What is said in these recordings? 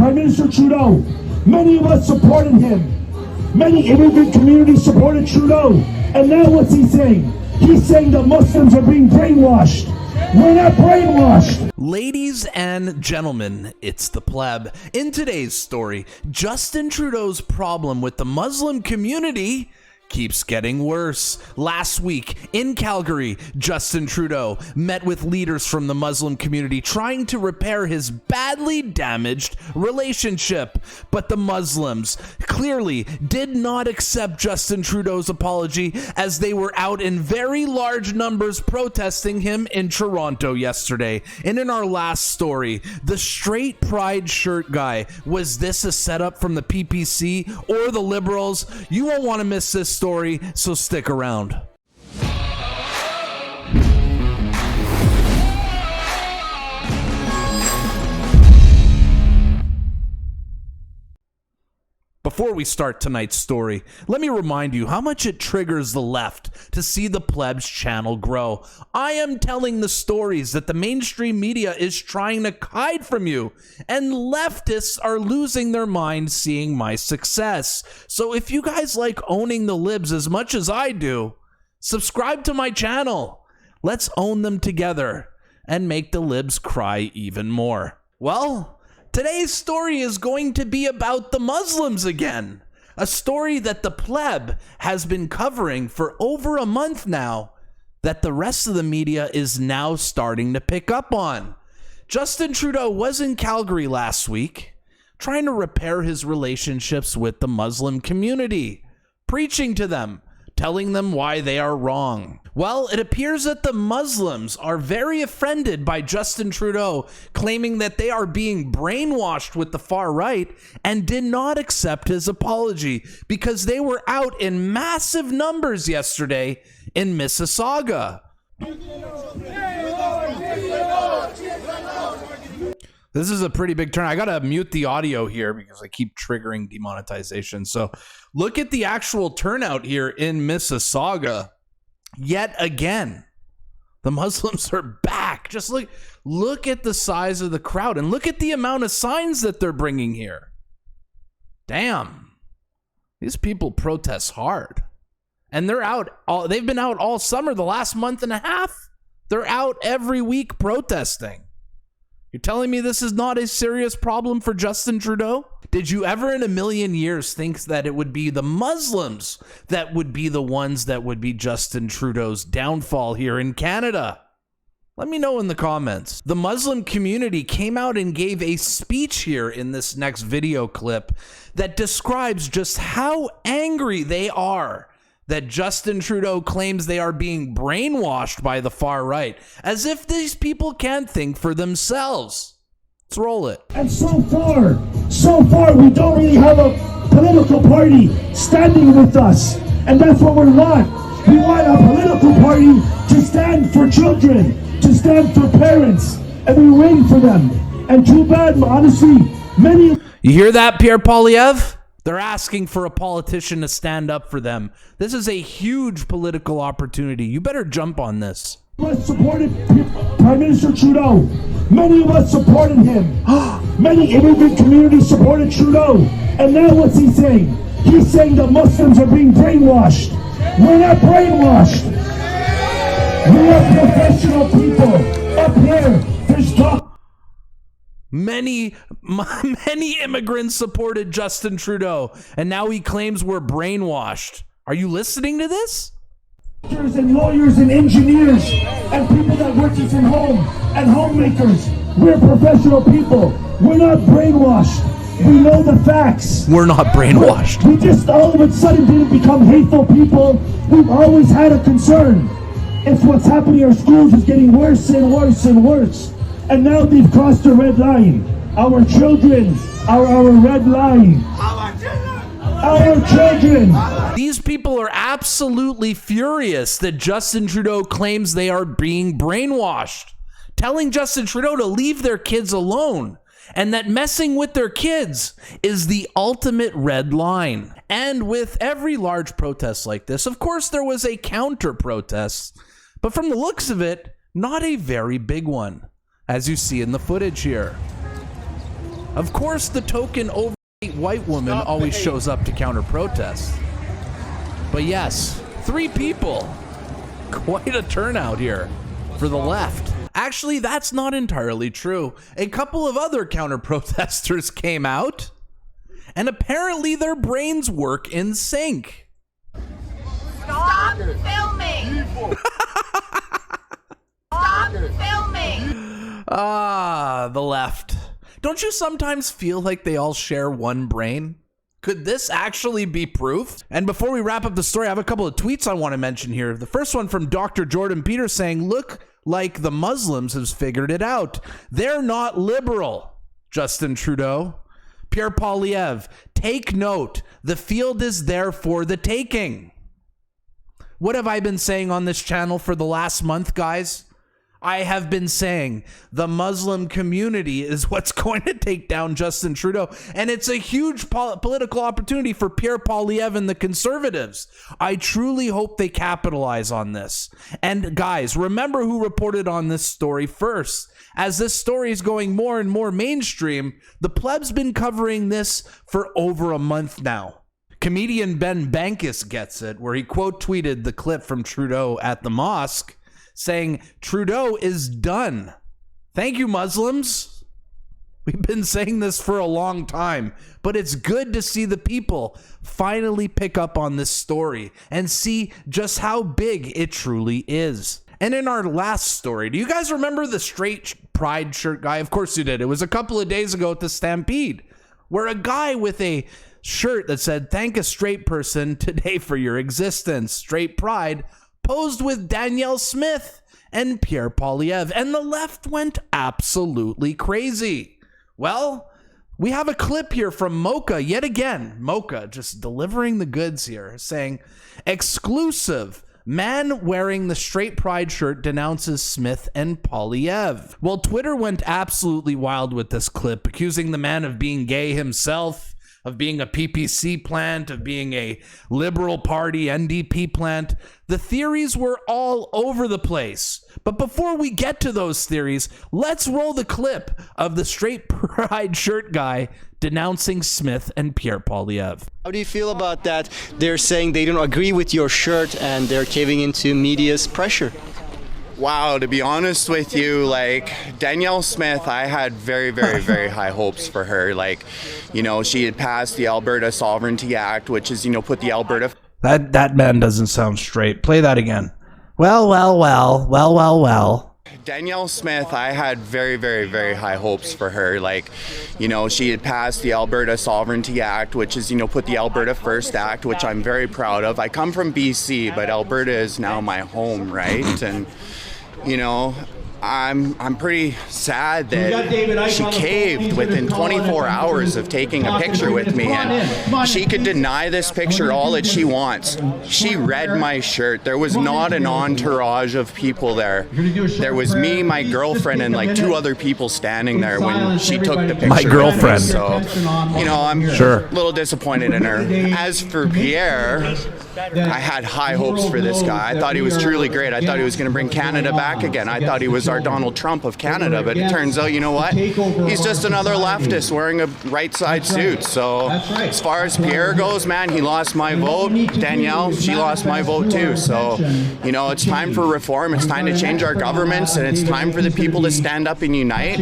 Prime Minister Trudeau. Many of us supported him. Many immigrant communities supported Trudeau. And now what's he saying? He's saying that Muslims are being brainwashed. We're not brainwashed. Ladies and gentlemen, it's the Pleb. In today's story, Justin Trudeau's problem with the Muslim community keeps getting worse. Last week in Calgary, Justin Trudeau met with leaders from the Muslim community trying to repair his badly damaged relationship. But the Muslims clearly did not accept Justin Trudeau's apology, as they were out in very large numbers protesting him in Toronto yesterday. And in our last story, the straight pride shirt guy, was this a setup from the PPC or the Liberals? You won't want to miss this story, so stick around. Before we start tonight's story, let me remind you how much it triggers the left to see the Pleb's channel grow. I am telling the stories that the mainstream media is trying to hide from you, and leftists are losing their mind seeing my success. So if you guys like owning the libs as much as I do, subscribe to my channel. Let's own them together and make the libs cry even more. Well, today's story is going to be about the Muslims again. A story that the Pleb has been covering for over a month now, that the rest of the media is now starting to pick up on. Justin Trudeau was in Calgary last week, trying to repair his relationships with the Muslim community, preaching to them, telling them why they are wrong. Well, it appears that the Muslims are very offended by Justin Trudeau claiming that they are being brainwashed with the far right, and did not accept his apology because they were out in massive numbers yesterday in Mississauga. This is a pretty big turn. I gotta mute the audio here because I keep triggering demonetization. So look at the actual turnout here in Mississauga. Yet again, the Muslims are back. Just look at the size of the crowd, and look at the amount of signs that they're bringing here. Damn, these people protest hard, and they've been out all summer, the last month and a half. They're out every week protesting. You're telling me this is not a serious problem for Justin Trudeau? Did you ever in a million years think that it would be the Muslims that would be the ones that would be Justin Trudeau's downfall here in Canada? Let me know in the comments. The Muslim community came out and gave a speech here in this next video clip that describes just how angry they are that Justin Trudeau claims they are being brainwashed by the far right, as if these people can't think for themselves. Let's roll it. And so far, we don't really have a political party standing with us. And that's what we want. We want a political party to stand for children, to stand for parents, and we're waiting for them. And too bad, honestly, many... You hear that, Pierre Poilievre? They're asking for a politician to stand up for them. This is a huge political opportunity. You better jump on this. Us supported Prime Minister Trudeau. Many of us supported him. Many immigrant communities supported Trudeau. And now what's he saying? He's saying that Muslims are being brainwashed. We're not brainwashed. We are professional people. Up here, there's talk. Many immigrants supported Justin Trudeau, and now he claims we're brainwashed. Are you listening to this? Doctors and lawyers and engineers and people that work from home and homemakers. We're professional people. We're not brainwashed. We know the facts. We're not brainwashed. We just all of a sudden didn't become hateful people. We've always had a concern. It's what's happening in our schools is getting worse and worse and worse. And now they've crossed the red line. Our children are our red line. Our children. These people are absolutely furious that Justin Trudeau claims they are being brainwashed, telling Justin Trudeau to leave their kids alone, and that messing with their kids is the ultimate red line. And with every large protest like this, of course, there was a counter protest, but from the looks of it, not a very big one, as you see in the footage here. Of course, the token overweight white woman always shows up to counter protests. But yes, 3 people. Quite a turnout here for the left. Actually, that's not entirely true. A couple of other counter protesters came out, and apparently their brains work in sync. Stop filming! Stop filming! Ah, the left. Don't you sometimes feel like they all share one brain? Could this actually be proof? And before we wrap up the story, I have a couple of tweets I want to mention here. The first one from Dr. Jordan Peter saying, look like the Muslims has figured it out. They're not liberal, Justin Trudeau. Pierre Poilievre, take note. The field is there for the taking. What have I been saying on this channel for the last month, guys? I have been saying the Muslim community is what's going to take down Justin Trudeau. And it's a huge political opportunity for Pierre Poilievre and the Conservatives. I truly hope they capitalize on this. And guys, remember who reported on this story first. As this story is going more and more mainstream, the Pleb's been covering this for over a month now. Comedian Ben Bankus gets it, where he quote tweeted the clip from Trudeau at the mosque, saying, Trudeau is done. Thank you, Muslims. We've been saying this for a long time, but it's good to see the people finally pick up on this story and see just how big it truly is. And in our last story, do you guys remember the straight pride shirt guy? Of course you did. It was a couple of days ago at the Stampede, where a guy with a shirt that said, thank a straight person today for your existence, straight pride, posed with Danielle Smith and Pierre Poilievre, and the left went absolutely crazy. Well, we have a clip here from Mocha yet again. Mocha just delivering the goods here, saying, exclusive, man wearing the straight pride shirt denounces Smith and Poilievre. Well, Twitter went absolutely wild with this clip, accusing the man of being gay himself, of being a PPC plant, of being a Liberal Party NDP plant. The theories were all over the place. But before we get to those theories, let's roll the clip of the straight pride shirt guy denouncing Smith and Pierre Poilievre. How do you feel about that? They're saying they don't agree with your shirt and they're caving into media's pressure. Wow, to be honest with you, like Danielle Smith, I had very, very, very high hopes for her. Like, you know, she had passed the Alberta Sovereignty Act, which is, you know, put the Alberta... That man doesn't sound straight. Play that again. Well. Danielle Smith, I had very, very, very high hopes for her. Like, you know, she had passed the Alberta Sovereignty Act, which is, you know, put the Alberta First Act, which I'm very proud of. I come from BC, but Alberta is now my home, right? And, you know, I'm pretty sad that she caved within 24 hours of taking a picture with me, and she could deny this picture all that she wants. She read my shirt. There was not an entourage of people there. There was me, my girlfriend, and like 2 other people standing there when she took the picture. My girlfriend. So, you know, I'm sure a little disappointed in her. As for Pierre, I had high hopes for this guy. I thought he was truly great. I thought he was going to bring Canada back again. I thought he was our Donald Trump of Canada, but it turns out, you know what? He's just another leftist wearing a right side suit. So as far as Pierre goes, man, he lost my vote. Danielle, she lost my vote too. So, you know, it's time for reform. It's time to change our governments, and it's time for the people to stand up and unite.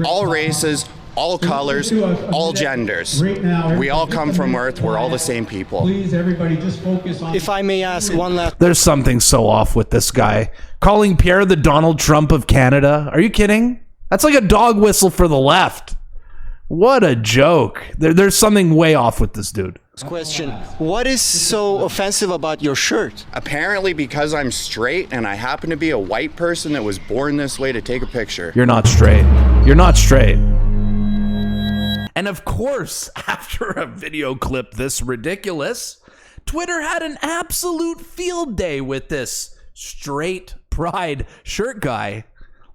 All races, all colors, all genders. We all come from Earth. We're all the same people. Please, everybody, just focus on... If I may ask one last... There's something so off with this guy. Calling Pierre the Donald Trump of Canada. Are you kidding? That's like a dog whistle for the left. What a joke. There's something way off with this dude. question. What is so offensive about your shirt? Apparently because I'm straight and I happen to be a white person that was born this way to take a picture. You're not straight. You're not straight. And of course, after a video clip this ridiculous, Twitter had an absolute field day with this straight pride shirt guy.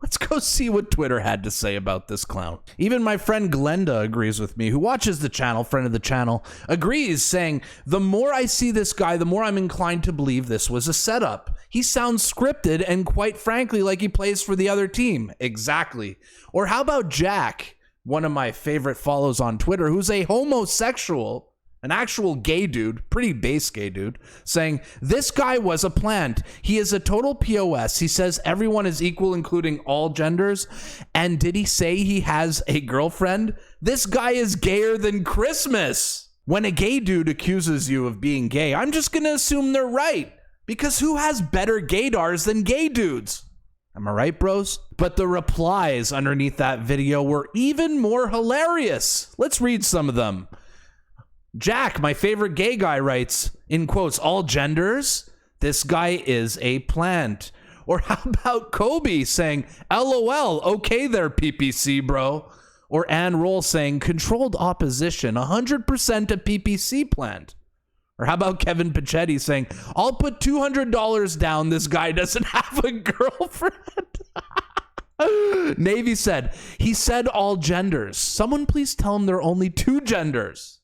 Let's go see what Twitter had to say about this clown. Even my friend Glenda agrees with me, who watches the channel, friend of the channel, agrees, saying, the more I see this guy, the more I'm inclined to believe this was a setup. He sounds scripted and quite frankly like he plays for the other team. Exactly. Or how about Jack? one of my favorite follows on Twitter, who's a homosexual, an actual gay dude, pretty base gay dude, saying, this guy was a plant. He is a total POS. He says everyone is equal, including all genders. And did he say he has a girlfriend? This guy is gayer than Christmas. When a gay dude accuses you of being gay, I'm just going to assume they're right. Because who has better gaydars than gay dudes? Am I right, bros? But the replies underneath that video were even more hilarious. Let's read some of them. Jack, my favorite gay guy, writes, in quotes, all genders, this guy is a plant. Or how about Kobe saying, LOL, okay there, PPC, bro. Or Ann Roll saying, controlled opposition, 100% a PPC plant. Or how about Kevin Pachetti saying, I'll put $200 down, this guy doesn't have a girlfriend. Navy said, he said all genders. Someone please tell him there are only 2 genders.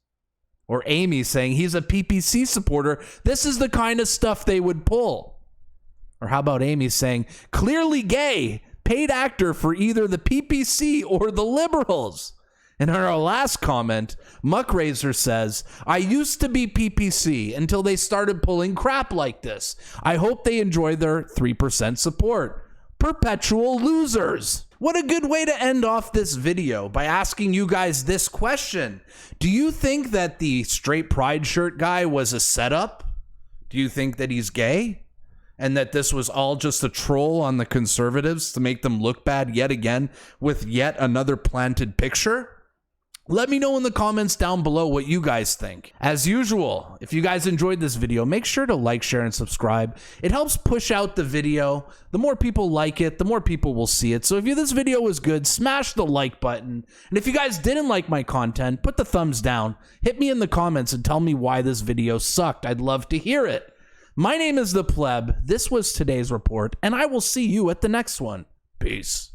Or Amy saying, he's a PPC supporter. This is the kind of stuff they would pull. Or how about Amy saying, clearly gay, paid actor for either the PPC or the liberals. And in our last comment, Muckraiser says, I used to be PPC until they started pulling crap like this. I hope they enjoy their 3% support. Perpetual losers. What a good way to end off this video by asking you guys this question. Do you think that the straight pride shirt guy was a setup? Do you think that he's gay? And that this was all just a troll on the conservatives to make them look bad yet again with yet another planted picture? Let me know in the comments down below what you guys think. As usual, if you guys enjoyed this video, make sure to like, share, and subscribe. It helps push out the video. The more people like it, the more people will see it. So if this video was good, smash the like button. And if you guys didn't like my content, put the thumbs down. Hit me in the comments and tell me why this video sucked. I'd love to hear it. My name is the Pleb. This was today's report, and I will see you at the next one. Peace.